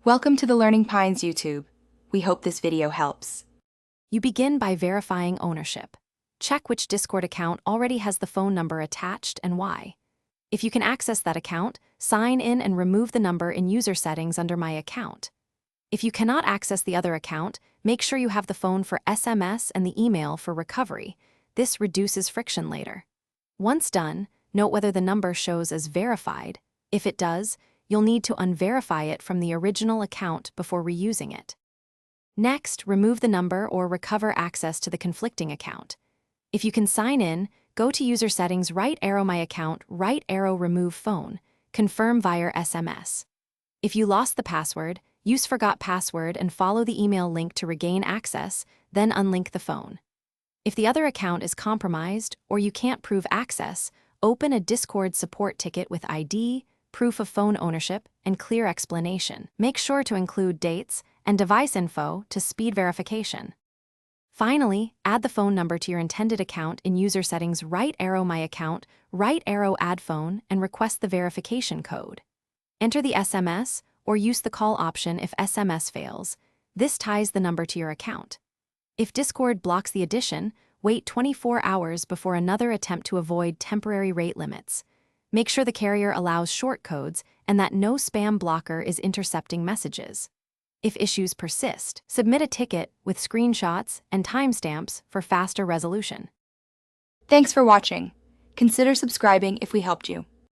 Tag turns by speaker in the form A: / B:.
A: Welcome to the Learning Pines YouTube. We hope this video helps.
B: You begin by verifying ownership. Check which Discord account already has the phone number attached and why. If you can access that account, sign in and remove the number in user settings under My Account. If you cannot access the other account, make sure you have the phone for SMS and the email for recovery. This reduces friction later. Once done, note whether the number shows as verified. If it does, you'll need to unverify it from the original account before reusing it. Next, remove the number or recover access to the conflicting account. If you can sign in, go to User Settings, right arrow My Account, right arrow Remove Phone, confirm via SMS. If you lost the password, use Forgot Password and follow the email link to regain access, then unlink the phone. If the other account is compromised or you can't prove access, open a Discord support ticket with ID, proof of phone ownership, and clear explanation. Make sure to include dates and device info to speed verification. Finally, add the phone number to your intended account in User Settings, right arrow My Account, right arrow Add Phone, and request the verification code. Enter the SMS or use the call option if SMS fails. This ties the number to your account. If Discord blocks the addition, wait 24 hours before another attempt to avoid temporary rate limits. Make sure the carrier allows short codes and that no spam blocker is intercepting messages. If issues persist, submit a ticket with screenshots and timestamps for faster resolution.
A: Thanks for watching. Consider subscribing if we helped you.